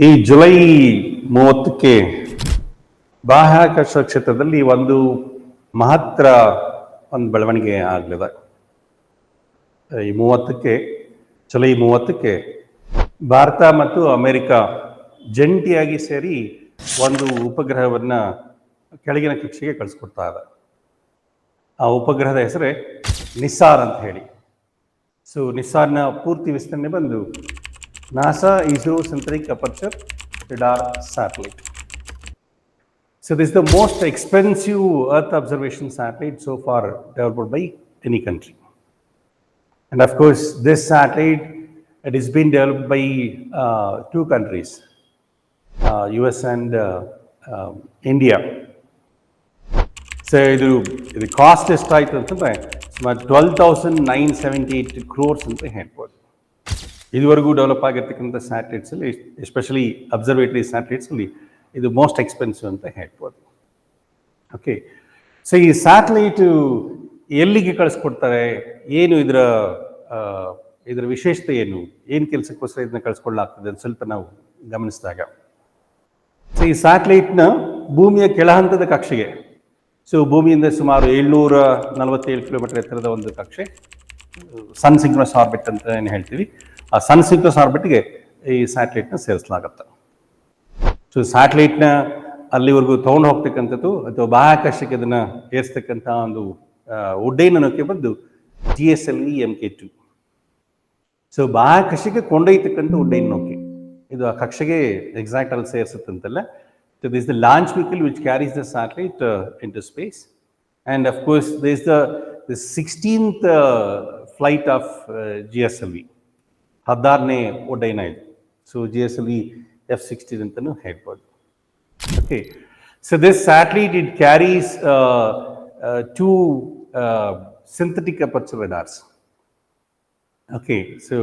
ಈ ಜುಲೈ 30ಕ್ಕೆ ಬಾಹ್ಯಾಕಾಶ ಕ್ಷೇತ್ರದಲ್ಲಿ ಒಂದು ಮಹತ್ತರ ಒಂದು ಬೆಳವಣಿಗೆ ಆಗಲಿದೆ. ಈ ಜುಲೈ 30ಕ್ಕೆ ಭಾರತ ಮತ್ತು ಅಮೆರಿಕ ಜಂಟಿಯಾಗಿ ಸೇರಿ ಒಂದು ಉಪಗ್ರಹವನ್ನ ಕೆಳಗಿನ ಕಕ್ಷೆಗೆ ಕಳಿಸ್ಕೊಡ್ತಾ ಇದೆ. ಆ ಉಪಗ್ರಹದ ಹೆಸರೇ ನಿಸಾರ್ ಅಂತ ಹೇಳಿ. ಸೊ ನಿಸಾರ್ನ ಪೂರ್ತಿ ವಿಸ್ತರಣೆ ಬಂದು NASA Isosynthetic Aperture Radar Satellite. So this is the most expensive Earth observation satellite so far developed by any country. And of course, this satellite, it has been developed by two countries, US and India. So the cost ಎಷ್ಟಾಯಿತು ಅಂತಂದರೆ ಸುಮಾರು 12,978 crores ಅಂತ ಹೇಳ್ಬೋದು. ಇದುವರೆಗೂ develop ಆಗಿರ್ತಕ್ಕಂಥ ಸ್ಯಾಟಲೈಟ್ಸಲ್ಲಿ, especially observatory ಸ್ಯಾಟಲೈಟ್ಸಲ್ಲಿ ಇದು most expensive ಅಂತ ಹೇಳ್ಬೋದು. ಓಕೆ, ಸೊ ಈ ಸ್ಯಾಟಲೈಟು ಎಲ್ಲಿಗೆ ಕಳಿಸ್ಕೊಡ್ತಾರೆ, ಏನು ಇದರ ವಿಶೇಷತೆ ಏನು ಕೆಲಸಕ್ಕೋಸ್ಕರ ಇದನ್ನ ಕಳಿಸ್ಕೊಳ್ಳಾಗ್ತದೆ ಅಂತ ಸ್ವಲ್ಪ ನಾವು ಗಮನಿಸಿದಾಗ, ಸೊ ಈ ಸ್ಯಾಟಲೈಟ್ನ ಭೂಮಿಯ ಕೆಳಹಂತದ ಕಕ್ಷೆಗೆ, ಸೊ ಭೂಮಿಯಿಂದ ಸುಮಾರು 747 ಕಿಲೋಮೀಟರ್ ಎತ್ತರದ ಒಂದು ಕಕ್ಷೆ, ಸನ್ ಸಿಂಕ್ರನಸ್ ಆರ್ಬಿಟ್ ಅಂತ ಏನು ಹೇಳ್ತೀವಿ, ಆ ಸನ್ ಸಿಂಕ್ರನಸ್ ಆರ್ಬಿಟ್ಗೆ ಈ ಸ್ಯಾಟಲೈಟ್ನ ಸೇರಿಸಲಾಗುತ್ತೆ. ಸೊ ಸ್ಯಾಟಲೈಟ್ನ ಅಲ್ಲಿವರೆಗೂ ತೊಗೊಂಡು ಹೋಗ್ತಕ್ಕಂಥದ್ದು ಅಥವಾ ಬಾಹ್ಯಾಕಾಶಕ್ಕೆ ಅದನ್ನು ಏರಿಸ್ತಕ್ಕಂಥ ಒಂದು ಉಡ್ಡಯನಕ್ಕೆ ಬಂದು GSLV Mk2. ಸೊ ಬಾಹ್ಯಾಕಾಶಕ್ಕೆ ಕೊಂಡೊಯ್ತಕ್ಕಂಥ ಉಡ್ಡಯನ ನೌಕೆ ಇದು ಆ ಕಕ್ಷೆಗೆ ಎಕ್ಸಾಕ್ಟ್ ಅಲ್ಲಿ ಸೇರಿಸುತ್ತಂತಲ್ಲ. So this the launch vehicle which carries the satellite into space. And of course this the 16th flight of GSLV, 16ನೇ ಉಡ್ಡಯನ ಇದು. ಸೊ GSLV F-16 ಅಂತಲೂ ಹೇಳ್ಬೋದು. Okay, so this satellite it carries two synthetic aperture radars. Okay, so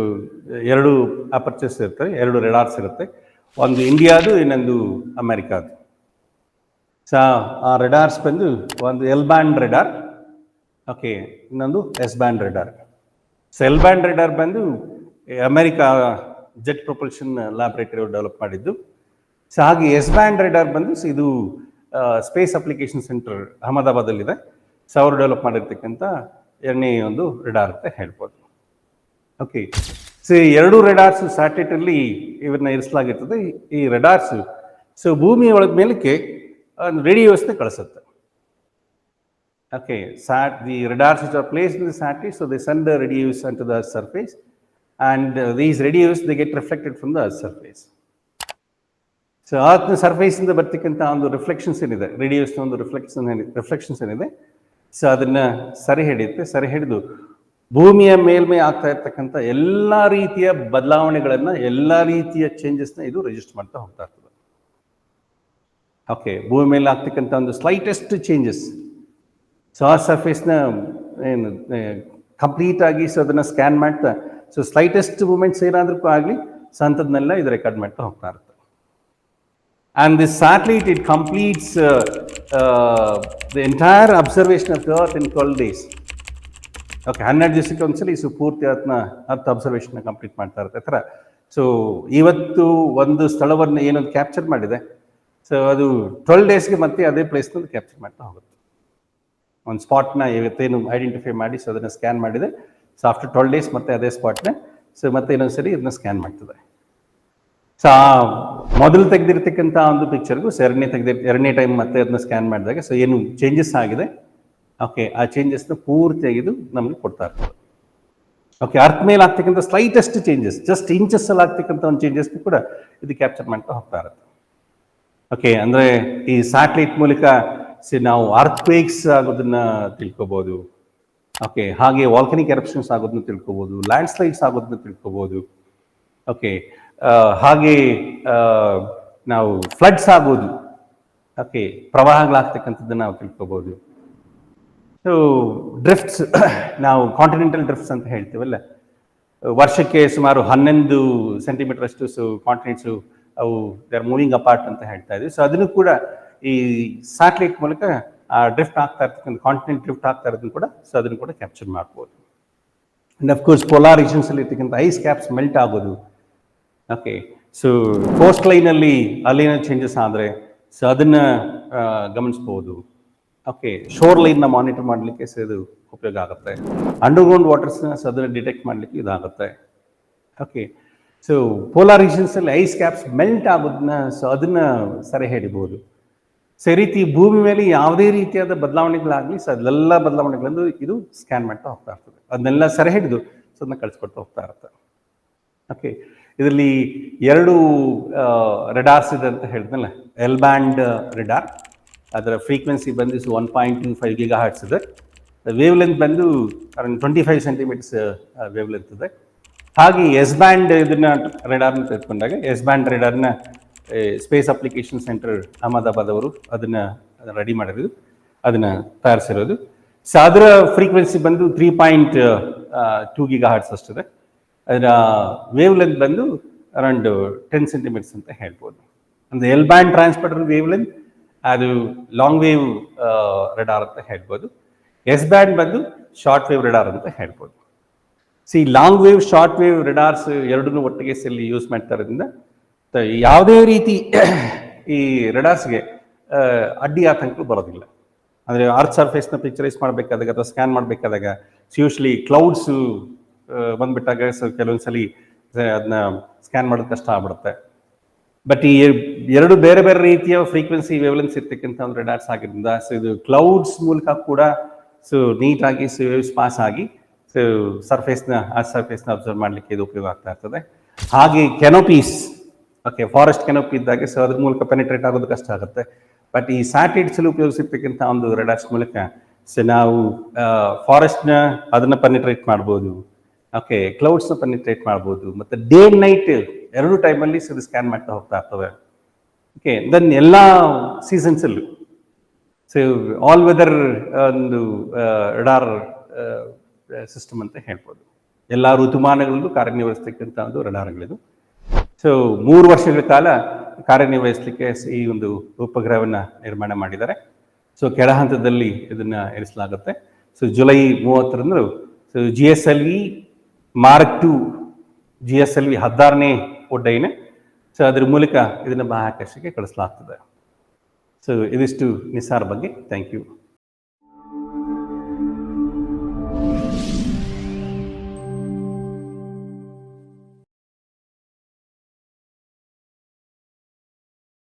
2 apertures ಇರ್ತವೆ, 2 ರೆಡಾರ್ಸ್ ಇರುತ್ತೆ. ಒಂದು ಇಂಡಿಯಾದು, ಇನ್ನೊಂದು ಅಮೆರಿಕಾದು. ಸೊ ಆ ರೆಡಾರ್ಸ್ ಬಂದು ಒಂದು ಎಲ್ ಬ್ಯಾಂಡ್ ರೆಡಾರ್, ಓಕೆ, ಇನ್ನೊಂದು S band radar. So L band radar ಬಂದು America Jet Propulsion Laboratory develop ಮಾಡಿದ್ದು. ಸೊ ಹಾಗೆ ಎಸ್ ಬ್ಯಾಂಡ್ ರೆಡಾರ್ ಬಂದು ಇದು ಸ್ಪೇಸ್ ಅಪ್ಲಿಕೇಶನ್ ಸೆಂಟರ್ ಅಹಮದಾಬಾದಲ್ಲಿದೆ. ಸೊ ಅವರು ಡೆವಲಪ್ ಮಾಡಿರ್ತಕ್ಕಂಥ 2ನೇ ಒಂದು ರೆಡಾರ್ ಅಂತ ಹೇಳ್ಬೋದು. ಓಕೆ, ಸೊ 2 ರೆಡಾರ್ಸ್ ಸ್ಯಾಟಲೈಟಲ್ಲಿ ಇವನ್ನ ಇರಿಸಲಾಗಿರ್ತದೆ. ಈ ರೆಡಾರ್ಸ್ ಸೊ ಭೂಮಿಯ ಒಳಗ ಮೇಲಕ್ಕೆ ಒಂದು ರೇಡಿಯೋಸ್ನ ಕಳಿಸುತ್ತೆ. Okay, the radars which are placed in the satellite, so they send the radios onto the Earth's surface, and these radios they get reflected from the Earth's surface. So Earth surface ಇಂದ ಬರ್ತಕ್ಕಂಥ ಒಂದು reflections ಏನಿದೆ, ರೇಡಿಯೋಸ್ನ ಒಂದು reflections ಏನಿದೆ, so ಅದನ್ನ ಸರಿ ಹಿಡಿದು ಭೂಮಿಯ ಮೇಲ್ಮೈ ಆಗ್ತಾ ಇರ್ತಕ್ಕಂಥ ಎಲ್ಲ ರೀತಿಯ ಬದಲಾವಣೆಗಳನ್ನ, ಎಲ್ಲ ರೀತಿಯ ಚೇಂಜಸ್ನ ಇದು ರಿಜಿಸ್ಟರ್ ಮಾಡ್ತಾ ಹೋಗ್ತಾ ಇರ್ತದೆ. ಓಕೆ, ಭೂಮಿ ಮೇಲೆ ಆಗ್ತಕ್ಕಂಥ ಒಂದು ಸ್ಲೈಟೆಸ್ಟ್ ಚೇಂಜಸ್, ಸೊ ಆ ಸರ್ಫೇಸ್ನ ಏನು ಕಂಪ್ಲೀಟ್ ಆಗಿ ಸೊ ಅದನ್ನು ಸ್ಕ್ಯಾನ್ ಮಾಡ್ತಾ, ಸೊ ಸ್ಲೈಟೆಸ್ಟ್ ಮೂಮೆಂಟ್ಸ್ ಏನಾದ್ರೂ ಆಗಲಿ ಸೊ ಅಂಥದ್ದನ್ನೆಲ್ಲ ಇದು ರೆಕಾರ್ಡ್ ಮಾಡ್ತಾ ಹೋಗ್ತಾ ಇರುತ್ತೆ. And this satellite it completes the entire observation of the earth in 12 days. Okay, 12 ದಿವಸಕ್ಕೆ ಒಂದ್ಸಲಿ ಸೊ ಪೂರ್ತಿ ಅರ್ತ್ ಅಬ್ಸರ್ವೇಷನ್ನ ಕಂಪ್ಲೀಟ್ ಮಾಡ್ತಾ ಇರುತ್ತೆ ಥರ. ಸೊ ಇವತ್ತು ಒಂದು ಸ್ಥಳವನ್ನು ಏನೊಂದು ಕ್ಯಾಪ್ಚರ್ ಮಾಡಿದೆ, ಸೊ ಅದು 12 daysಗೆ ಮತ್ತೆ ಅದೇ ಪ್ಲೇಸ್ನಲ್ಲಿ ಕ್ಯಾಪ್ಚರ್ ಮಾಡ್ತಾ ಹೋಗುತ್ತೆ. ಒಂದು ಸ್ಪಾಟ್ನ ಇವತ್ತೇನು ಐಡೆಂಟಿಫೈ ಮಾಡಿ ಸೊ ಅದನ್ನು ಸ್ಕ್ಯಾನ್ ಮಾಡಿದೆ, ಸೊ ಆಫ್ಟರ್ 12 days ಮತ್ತೆ ಅದೇ ಸ್ಪಾಟ್ನ ಸೊ ಮತ್ತೆ ಇನ್ನೊಂದ್ಸರಿ ಇದನ್ನ ಸ್ಕ್ಯಾನ್ ಮಾಡ್ತದೆ. ಸೊ ಆ ಮೊದಲು ತೆಗೆದಿರ್ತಕ್ಕಂಥ ಒಂದು ಪಿಕ್ಚರ್ಗೂ ಸೊ ಎರಡನೇ ಟೈಮ್ ಮತ್ತೆ ಅದನ್ನ ಸ್ಕ್ಯಾನ್ ಮಾಡಿದಾಗ ಸೊ ಏನು ಚೇಂಜಸ್ ಆಗಿದೆ, ಓಕೆ, ಆ ಚೇಂಜಸ್ನ ಪೂರ್ತಿಯಾಗಿ ಇದು ನಮಗೆ ಕೊಡ್ತಾ ಇರ್ತದೆ. ಓಕೆ, ಅರ್ತ್ ಮೇಲೆ ಆಗ್ತಕ್ಕಂಥ ಸ್ಲೈಟೆಸ್ಟ್ ಚೇಂಜಸ್, ಜಸ್ಟ್ ಇಂಚಸ್ ಅಲ್ಲಿ ಆಗ್ತಕ್ಕಂಥ ಒಂದು ಚೇಂಜಸ್ನ ಕೂಡ ಇದು ಕ್ಯಾಪ್ಚರ್ ಮಾಡ್ತಾ ಹೋಗ್ತಾ ಇರುತ್ತೆ. ಓಕೆ, ಅಂದರೆ ಈ ಸ್ಯಾಟಲೈಟ್ ಮೂಲಕ ನಾವು ಅರ್ಥಕ್ವೇಕ್ಸ್ ಆಗೋದನ್ನ ತಿಳ್ಕೊಬೋದು. ಓಕೆ, ಹಾಗೆ ವಾಲ್ಕನಿಕ್ ಎರಪ್ಷನ್ಸ್ ಆಗೋದನ್ನ ತಿಳ್ಕೊಬೋದು, ಲ್ಯಾಂಡ್ ಸ್ಲೈಡ್ಸ್ ಆಗೋದನ್ನ ತಿಳ್ಕೊಬೋದು. ಓಕೆ, ಹಾಗೆ ನಾವು ಫ್ಲಡ್ಸ್ ಆಗೋದು, ಓಕೆ, ಪ್ರವಾಹಗಳಾಗ್ತಕ್ಕಂಥದ್ದನ್ನ ನಾವು ತಿಳ್ಕೊಬೋದು. ಸೊ ಡ್ರಿಫ್ಟ್ಸ್, ನಾವು ಕಾಂಟಿನೆಂಟಲ್ ಡ್ರಿಫ್ಟ್ಸ್ ಅಂತ ಹೇಳ್ತೀವಲ್ಲ, ವರ್ಷಕ್ಕೆ ಸುಮಾರು 11 ಸೆಂಟಿಮೀಟರ್ ಅಷ್ಟು ಸೊ ಕಾಂಟಿನೆಂಟ್ಸು ಅವು ದೇ ಆರ್ ಮೂವಿಂಗ್ ಅಪಾರ್ಟ್ ಅಂತ ಹೇಳ್ತಾ ಇದ್ವಿ. ಸೊ ಅದನ್ನು ಕೂಡ ಈ ಸ್ಯಾಟಲೈಟ್ ಮೂಲಕ ಆ ಡ್ರಿಫ್ಟ್ ಆಗ್ತಾ ಇರ್ತಕ್ಕಂಥ ಕಾಂಟಿನೆಂಟ್ ಡ್ರಿಫ್ಟ್ ಆಗ್ತಾ ಇರೋದನ್ನು ಕೂಡ ಸೊ ಅದನ್ನು ಕೂಡ ಕ್ಯಾಪ್ಚರ್ ಮಾಡ್ಬೋದು. ಅಂಡ್ ಅಫ್ಕೋರ್ಸ್ ಪೋಲಾರ್ ರೀಜನ್ಸ್ ಅಲ್ಲಿ ಇರ್ತಕ್ಕಂಥ ಐಸ್ ಕ್ಯಾಪ್ಸ್ ಮೆಲ್ಟ್ ಆಗೋದು. ಓಕೆ, ಸೊ ಕೋಸ್ಟ್ ಲೈನಲ್ಲಿ ಅಲ್ಲಿನ ಚೇಂಜಸ್ ಆದರೆ ಸೊ ಅದನ್ನು ಗಮನಿಸ್ಬೋದು. ಓಕೆ, ಶೋರ್ ಲೈನ್ನ ಮಾನಿಟರ್ ಮಾಡಲಿಕ್ಕೆ ಸೊ ಇದು ಉಪಯೋಗ ಆಗುತ್ತೆ. ಅಂಡರ್ಗ್ರೌಂಡ್ ವಾಟರ್ಸ್ನ ಸೊ ಅದನ್ನು ಡಿಟೆಕ್ಟ್ ಮಾಡಲಿಕ್ಕೆ ಇದಾಗುತ್ತೆ. ಓಕೆ, ಸೊ ಪೋಲಾರ್ ರೀಜನ್ಸಲ್ಲಿ ಐಸ್ ಕ್ಯಾಪ್ಸ್ ಮೆಲ್ಟ್ ಆಗೋದನ್ನ ಸೊ ಅದನ್ನು ಸೆರೆ ಹಿಡಿಬೋದು. ಸೊ ಈ ರೀತಿ ಭೂಮಿ ಮೇಲೆ ಯಾವುದೇ ರೀತಿಯಾದ ಬದಲಾವಣೆಗಳಾಗಲಿ ಸೊ ಅದೆಲ್ಲ ಬದಲಾವಣೆಗಳನ್ನು ಇದು ಸ್ಕ್ಯಾನ್ ಮಾಡ್ತಾ ಹೋಗ್ತಾ ಇರ್ತದೆ. ಅದನ್ನೆಲ್ಲ ಸೆರೆ ಹಿಡಿದು ಸೊ ಅದನ್ನ ಕಳಿಸ್ಕೊಡ್ತಾ ಹೋಗ್ತಾ ಇರುತ್ತೆ. ಓಕೆ, ಇದರಲ್ಲಿ 2 ರೆಡಾರ್ಸ್ ಇದೆ ಅಂತ ಹೇಳಿದ್ನಲ್ಲ, ಎಲ್ ಬ್ಯಾಂಡ್ ರೆಡಾರ್, ಅದರ ಫ್ರೀಕ್ವೆನ್ಸಿ ಬಂದು 1.25 GHz ಇದೆ. ವೇವ್ ಲೆಂತ್ ಬಂದು ಅರೌಂಡ್ 25 ಸೆಂಟಿಮೀಟರ್ಸ್ ವೇವ್ ಲೆಂತ್ ಇದೆ. ಹಾಗೆ ಎಸ್ ಬ್ಯಾಂಡ್ ಇದನ್ನ ರೆಡಾರ್ನ ತೆಗೆದುಕೊಂಡಾಗ ಎಸ್ ಬ್ಯಾಂಡ್ ರೆಡಾರ್ನ ಸ್ಪೇಸ್ ಅಪ್ಲಿಕೇಶನ್ ಸೆಂಟರ್ ಅಹಮದಾಬಾದ್ ಅವರು ಅದನ್ನ ರೆಡಿ ಮಾಡಿರೋದು, ಅದನ್ನ ತಯಾರಿಸಿರೋದು. ಸೊ ಅದರ ಫ್ರೀಕ್ವೆನ್ಸಿ ಬಂದು 3.2 GHz ಅಷ್ಟಿದೆ. ಅದರ ವೇವ್ ಲೆಂತ್ ಬಂದು ಅರೌಂಡ್ 10 ಸೆಂಟಿಮೀಟರ್ಸ್ ಅಂತ ಹೇಳ್ಬೋದು. ಅಂದರೆ L band transmitter wavelength ಅದು ಲಾಂಗ್ ವೇವ್ ರೆಡಾರ್ ಅಂತ ಹೇಳ್ಬೋದು. ಎಸ್ ಬ್ಯಾಂಡ್ ಬಂದು ಶಾರ್ಟ್ ವೇವ್ ರೆಡಾರ್ ಅಂತ ಹೇಳ್ಬೋದು. ಸಿ long wave short wave radars ಎರಡನ್ನೂ ಒಟ್ಟಿಗೆ ಸೆಲ್ಲಿ ಯೂಸ್ ಮಾಡ್ತಾ ಇರೋದ್ರಿಂದ ಯಾವುದೇ ರೀತಿ ಈ ರೆಡಾರ್ಸ್ಗೆ ಅಡ್ಡಿ ಆತಂಕಗಳು ಬರೋದಿಲ್ಲ. ಅಂದರೆ ಅರ್ತ್ ಸರ್ಫೇಸ್ನ ಪಿಕ್ಚರೈಸ್ ಮಾಡಬೇಕಾದಾಗ ಅಥವಾ ಸ್ಕ್ಯಾನ್ ಮಾಡಬೇಕಾದಾಗ ಯೂಶ್ವಲಿ ಕ್ಲೌಡ್ಸು ಬಂದ್ಬಿಟ್ಟಾಗ ಸೊ ಕೆಲವೊಂದ್ಸಲಿ ಅದನ್ನ ಸ್ಕ್ಯಾನ್ ಮಾಡೋದು ಕಷ್ಟ ಆಗ್ಬಿಡುತ್ತೆ. ಬಟ್ ಈ 2 ಬೇರೆ ಬೇರೆ ರೀತಿಯ ಫ್ರೀಕ್ವೆನ್ಸಿ ವೇವ್ಲೆನ್ಸ್ ಇರ್ತಕ್ಕಂಥ ಒಂದು ರೆಡಾರ್ಸ್ ಆಗಿರೋದ್ರಿಂದ ಸೊ ಇದು ಕ್ಲೌಡ್ಸ್ ಮೂಲಕ ಕೂಡ ಸೊ ನೀಟಾಗಿ ಸೊ ವೇವ್ಸ್ ಪಾಸ್ ಆಗಿ ಸೊ ಸರ್ಫೇಸ್ನ ಅಬ್ಸರ್ವ್ ಮಾಡಲಿಕ್ಕೆ ಇದು ಉಪಯೋಗ ಆಗ್ತಾ ಇರ್ತದೆ. ಹಾಗೆ ಕೆನೋಪೀಸ್, ಓಕೆ, ಫಾರೆಸ್ಟ್ ಕೆನೋಪಿ ಇದ್ದಾಗ ಸೊ ಅದ್ರ ಮೂಲಕ ಪೆನಿಟ್ರೇಟ್ ಆಗೋದು ಕಷ್ಟ ಆಗುತ್ತೆ. ಬಟ್ ಈ ಸ್ಯಾಟಲೈಟ್ಸಲ್ಲಿ ಉಪಯೋಗಿಸಿರ್ತಕ್ಕಂಥ ಒಂದು ರೆಡಾರ್ಸ್ ಮೂಲಕ ಸೊ ನಾವು ಫಾರೆಸ್ಟ್ನ ಅದನ್ನ ಪೆನಿಟ್ರೇಟ್ ಮಾಡ್ಬೋದು. ಓಕೆ, ಕ್ಲೌಡ್ಸ್ನ ಪೆನಿಟ್ರೇಟ್ ಮಾಡ್ಬೋದು. ಮತ್ತು ಡೇ ಅಂಡ್ ನೈಟ್ 2 ಟೈಮಲ್ಲಿ ಸೊ ಸ್ಕ್ಯಾನ್ ಮಾಡ್ತಾ ಹೋಗ್ತಾ ಇರ್ತವೆ. ಓಕೆ, ದೆನ್ ಎಲ್ಲ ಸೀಸನ್ಸಲ್ಲೂ ಸೊ ಆಲ್ ವೆದರ್ ಒಂದು ರೆಡಾರ್ ಸಿಸ್ಟಮ್ ಅಂತ ಹೇಳ್ಬೋದು. ಎಲ್ಲ ಋತುಮಾನಗಳಲ್ಲೂ ಕಾರ್ಯನಿರ್ವಹಿಸ್ತಕ್ಕಂಥ ಒಂದು ರೆಡಾರ್ಗಳಿದು. ಸೊ 3 ವರ್ಷಗಳ ಕಾಲ ಕಾರ್ಯನಿರ್ವಹಿಸಲಿಕ್ಕೆ ಈ ಒಂದು ಉಪಗ್ರಹವನ್ನು ನಿರ್ಮಾಣ ಮಾಡಿದ್ದಾರೆ. ಸೊ ಕೆಳ ಹಂತದಲ್ಲಿ ಇದನ್ನು ಇರಿಸಲಾಗುತ್ತೆ. ಸೊ ಜುಲೈ 30ರಂದು so GSLV Mark II GSLV 16ನೇ ಉಡ್ಡಯನ ಸೊ ಅದ್ರ ಮೂಲಕ ಇದನ್ನು ಬಾಹ್ಯಾಕಾಶಕ್ಕೆ ಕಳಿಸಲಾಗ್ತದೆ. ಸೊ ಇದಿಷ್ಟು ನಿಸಾರ್ ಬಗ್ಗೆ. Thank you.